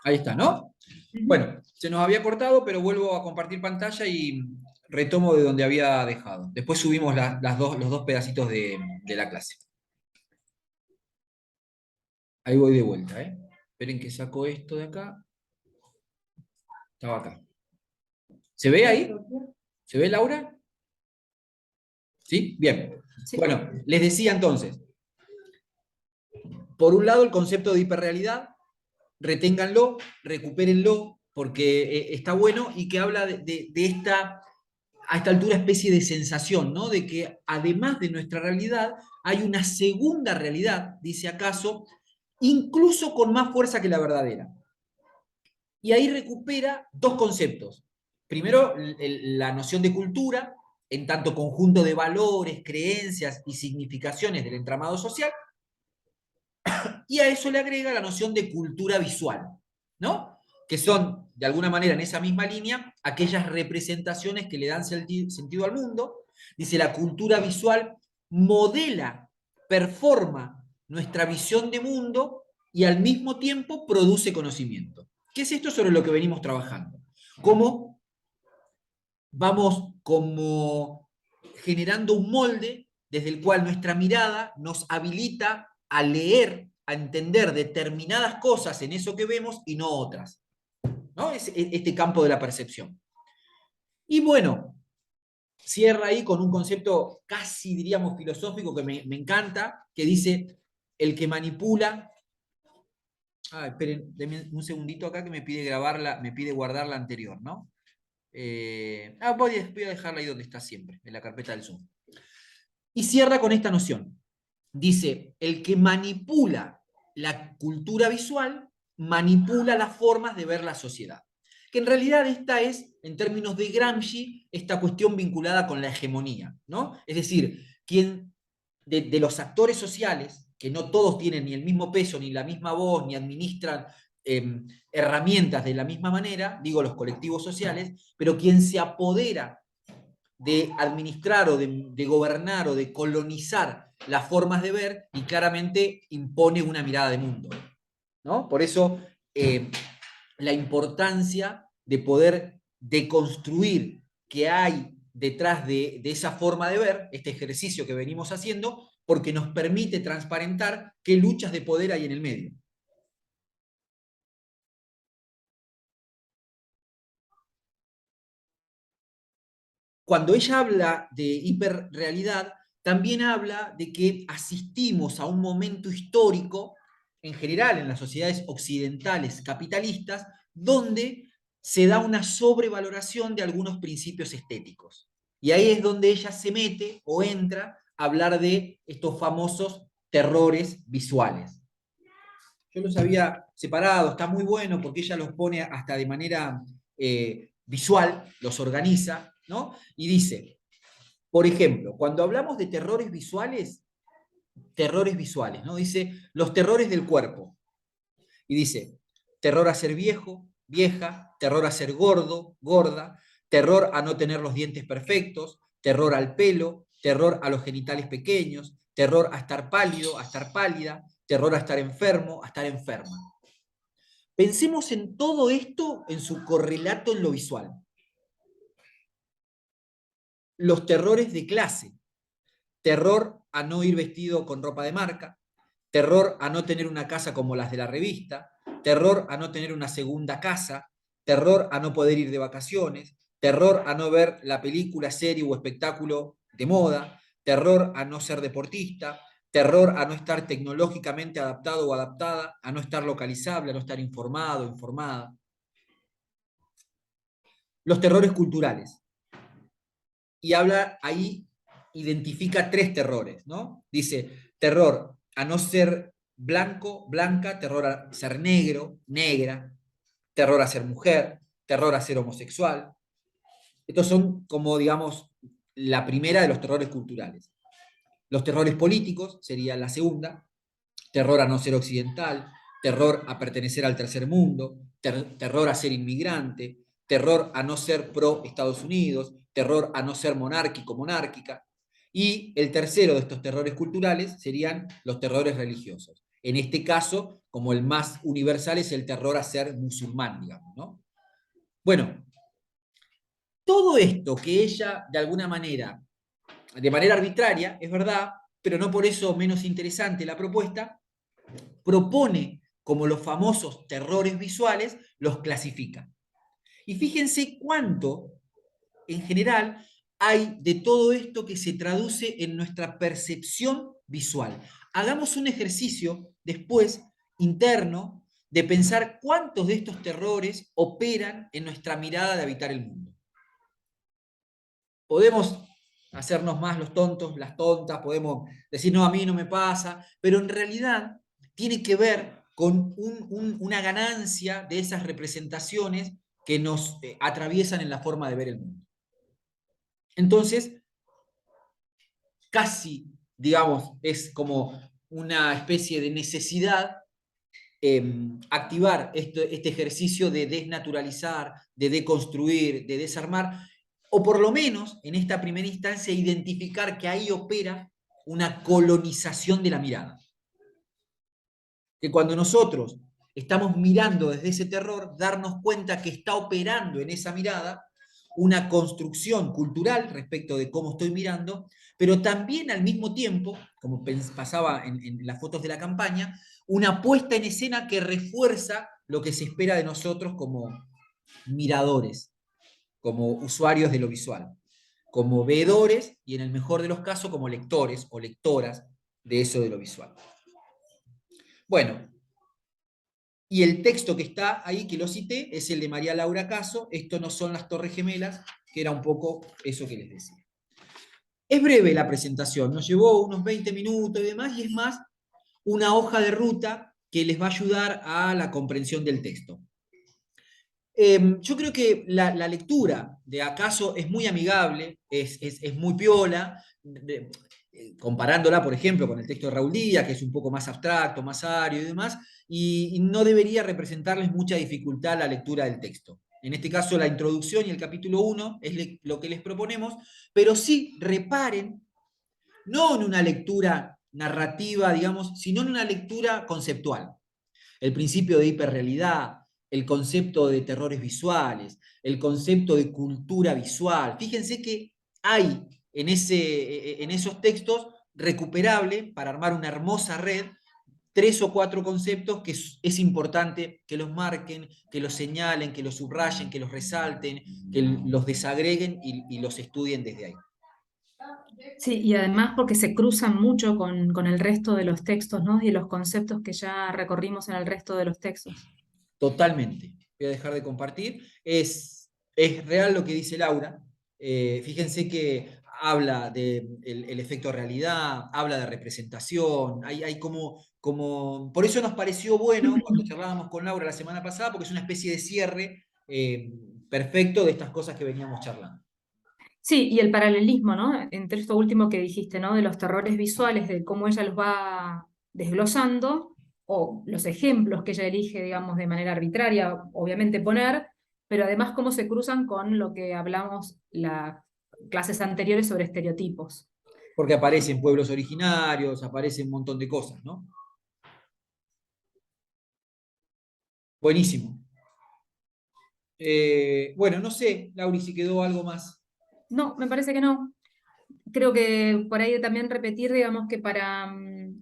Ahí está, ¿no? Ujú. Bueno, se nos había cortado, pero vuelvo a compartir pantalla y retomo de donde había dejado. Después subimos los dos pedacitos de la clase. Ahí voy de vuelta, ¿eh? Esperen que saco esto de acá. Estaba acá. ¿Se ve ahí? ¿Se ve, Laura? ¿Sí? Bien. Sí. Bueno, les decía entonces, por un lado el concepto de hiperrealidad, reténganlo, recupérenlo, porque está bueno y que habla de esta, a esta altura, especie de sensación, ¿no? De que además de nuestra realidad, hay una segunda realidad, dice acaso, incluso con más fuerza que la verdadera. Y ahí recupera dos conceptos. Primero, la noción de cultura, en tanto conjunto de valores, creencias y significaciones del entramado social, y a eso le agrega la noción de cultura visual, ¿no? Que son, de alguna manera, en esa misma línea, aquellas representaciones que le dan sentido al mundo. Dice, la cultura visual modela, performa nuestra visión de mundo y al mismo tiempo produce conocimiento. ¿Qué es esto sobre lo que venimos trabajando? Cómo vamos como generando un molde desde el cual nuestra mirada nos habilita a leer, a entender determinadas cosas en eso que vemos y no otras, ¿no? Es este campo de la percepción. Y bueno, cierra ahí con un concepto casi, diríamos, filosófico que me encanta, que dice, el que manipula... Ah, esperen, denme un segundito acá que me pide grabarla, me pide guardar la anterior, ¿no? Voy a dejarla ahí donde está siempre, en la carpeta del Zoom. Y cierra con esta noción. Dice, el que manipula la cultura visual, manipula las formas de ver la sociedad. Que en realidad esta es, en términos de Gramsci, esta cuestión vinculada con la hegemonía, ¿no? Es decir, quien de los actores sociales, que no todos tienen ni el mismo peso, ni la misma voz, ni administran herramientas de la misma manera, digo los colectivos sociales, pero quien se apodera de administrar o de gobernar o de colonizar las formas de ver y claramente impone una mirada de mundo, ¿no? Por eso la importancia de poder deconstruir qué hay detrás de esa forma de ver, este ejercicio que venimos haciendo, porque nos permite transparentar qué luchas de poder hay en el medio. Cuando ella habla de hiperrealidad, también habla de que asistimos a un momento histórico, en general en las sociedades occidentales capitalistas, donde se da una sobrevaloración de algunos principios estéticos. Y ahí es donde ella se mete o entra a hablar de estos famosos terrores visuales. Yo los había separado, está muy bueno porque ella los pone hasta de manera visual, los organiza, ¿no? Y dice, por ejemplo, cuando hablamos de terrores visuales, ¿no? Dice los terrores del cuerpo. Y dice, terror a ser viejo, vieja, terror a ser gordo, gorda, terror a no tener los dientes perfectos, terror al pelo, terror a los genitales pequeños, terror a estar pálido, a estar pálida, terror a estar enfermo, a estar enferma. Pensemos en todo esto en su correlato en lo visual. Los terrores de clase, terror a no ir vestido con ropa de marca, terror a no tener una casa como las de la revista, terror a no tener una segunda casa, terror a no poder ir de vacaciones, terror a no ver la película, serie o espectáculo de moda, terror a no ser deportista, terror a no estar tecnológicamente adaptado o adaptada, a no estar localizable, a no estar informado, informada. Los terrores culturales. Y habla ahí, identifica tres terrores, ¿no? Dice, terror a no ser blanco, blanca, terror a ser negro, negra, terror a ser mujer, terror a ser homosexual. Estos son como, digamos, la primera de los terrores culturales. Los terrores políticos sería la segunda, terror a no ser occidental, terror a pertenecer al tercer mundo, terror a ser inmigrante, terror a no ser pro Estados Unidos, terror a no ser monárquico, monárquica. Y el tercero de estos terrores culturales serían los terrores religiosos. En este caso, como el más universal es el terror a ser musulmán, digamos, ¿no? Bueno, todo esto que ella, de manera arbitraria, es verdad, pero no por eso menos interesante la propuesta, propone como los famosos terrores visuales, los clasifica. Y fíjense cuánto, en general, hay de todo esto que se traduce en nuestra percepción visual. Hagamos un ejercicio después interno de pensar cuántos de estos terrores operan en nuestra mirada de habitar el mundo. Podemos hacernos más los tontos, las tontas, podemos decir, no, a mí no me pasa, pero en realidad tiene que ver con una ganancia de esas representaciones que nos atraviesan en la forma de ver el mundo. Entonces, casi, digamos, es como una especie de necesidad activar este ejercicio de desnaturalizar, de deconstruir, de desarmar, o por lo menos, en esta primera instancia, identificar que ahí opera una colonización de la mirada. Que cuando nosotros estamos mirando desde ese terror, darnos cuenta que está operando en esa mirada una construcción cultural respecto de cómo estoy mirando, pero también al mismo tiempo, como pasaba en las fotos de la campaña, una puesta en escena que refuerza lo que se espera de nosotros como miradores, como usuarios de lo visual, como veedores y en el mejor de los casos como lectores o lectoras de eso de lo visual. Bueno, y el texto que está ahí, que lo cité, es el de María Laura Caso. Esto no son las Torres Gemelas, que era un poco eso que les decía. Es breve la presentación, nos llevó unos 20 minutos y demás, y es más una hoja de ruta que les va a ayudar a la comprensión del texto. Yo creo que la lectura de Acaso es muy amigable, es muy piola, comparándola, por ejemplo, con el texto de Raúl Díaz, que es un poco más abstracto, más ario y demás, y no debería representarles mucha dificultad la lectura del texto. En este caso, la introducción y el capítulo 1 es lo que les proponemos, pero sí reparen, no en una lectura narrativa, digamos, sino en una lectura conceptual. El principio de hiperrealidad, el concepto de terrores visuales, el concepto de cultura visual. Fíjense que hay en esos textos recuperable para armar una hermosa red 3 o 4 conceptos que es importante que los marquen, que los señalen, que los subrayen, que los resalten, que los desagreguen y los estudien desde ahí. Sí, y además porque se cruzan mucho con el resto de los textos, ¿no? Y los conceptos que ya recorrimos en el resto de los textos. Totalmente. Voy a dejar de compartir. Es real lo que dice Laura. Fíjense que habla del el efecto realidad, habla de representación. Hay como. Por eso nos pareció bueno cuando charlábamos con Laura la semana pasada, porque es una especie de cierre perfecto de estas cosas que veníamos charlando. Sí, y el paralelismo, ¿no? Entre esto último que dijiste, ¿no? De los terrores visuales, de cómo ella los va desglosando, o los ejemplos que ella elige, digamos, de manera arbitraria, obviamente poner, pero además cómo se cruzan con lo que hablamos las clases anteriores sobre estereotipos. Porque aparecen pueblos originarios, aparece un montón de cosas, ¿no? Buenísimo. Bueno, no sé, Lauri, si quedó algo más. No, me parece que no. Creo que por ahí también repetir, digamos, que para,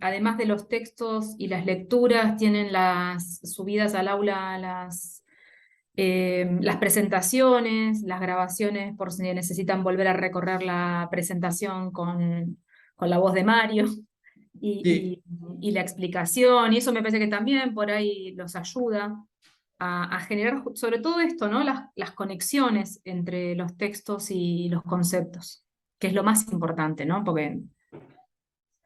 además de los textos y las lecturas, tienen las subidas al aula, las presentaciones, las grabaciones, por si necesitan volver a recorrer la presentación con la voz de Mario Sí. y la explicación, y eso me parece que también por ahí los ayuda a generar sobre todo esto, ¿no? Las conexiones entre los textos y los conceptos, que es lo más importante, ¿no? Porque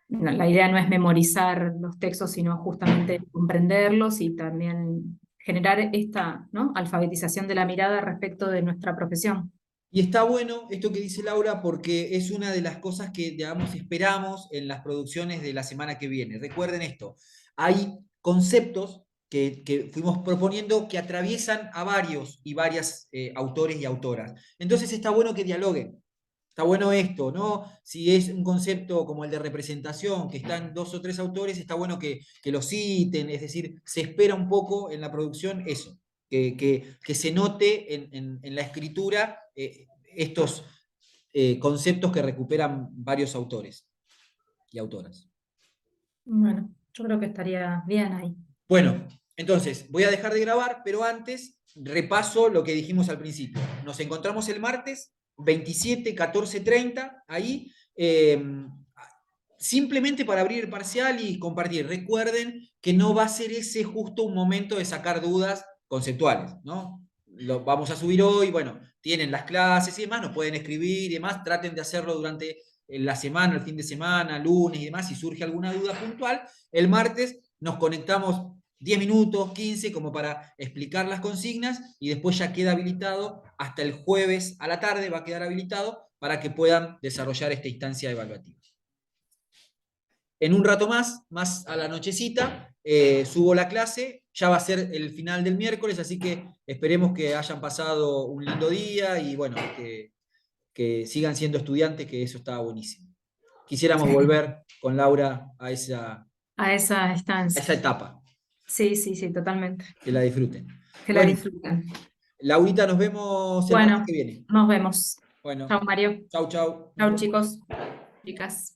la idea no es memorizar los textos, sino justamente comprenderlos y también generar esta, ¿no? Alfabetización de la mirada respecto de nuestra profesión. Y está bueno esto que dice Laura porque es una de las cosas que, digamos, esperamos en las producciones de la semana que viene. Recuerden esto, hay conceptos que fuimos proponiendo que atraviesan a varios y varias autores y autoras. Entonces está bueno que dialoguen, Está bueno esto, ¿no? Si es un concepto como el de representación, que están 2 o 3 autores, está bueno que lo citen, es decir, se espera un poco en la producción eso, que se note en la escritura estos conceptos que recuperan varios autores y autoras. Bueno, yo creo que estaría bien ahí. Bueno, entonces voy a dejar de grabar, pero antes repaso lo que dijimos al principio. Nos encontramos el martes 27, 14:30, ahí, simplemente para abrir el parcial y compartir. Recuerden que no va a ser ese justo un momento de sacar dudas conceptuales, ¿no? Lo vamos a subir hoy, bueno, tienen las clases y demás, nos pueden escribir y demás, traten de hacerlo durante la semana, el fin de semana, lunes y demás, si surge alguna duda puntual. El martes nos conectamos 10 minutos, 15, como para explicar las consignas y después ya queda habilitado hasta el jueves a la tarde, va a quedar habilitado para que puedan desarrollar esta instancia evaluativa. En un rato más a la nochecita, subo la clase, ya va a ser el final del miércoles, así que esperemos que hayan pasado un lindo día y bueno, que sigan siendo estudiantes, que eso está buenísimo. Quisiéramos volver con Laura A esa a esa estancia. etapa, Sí, sí, sí, totalmente. que la disfruten. Que la Bueno, disfruten. Laurita, nos vemos el martes Bueno, que viene. nos vemos. Bueno, Chao, Mario. chau, chau. Chao, chicos, chicas.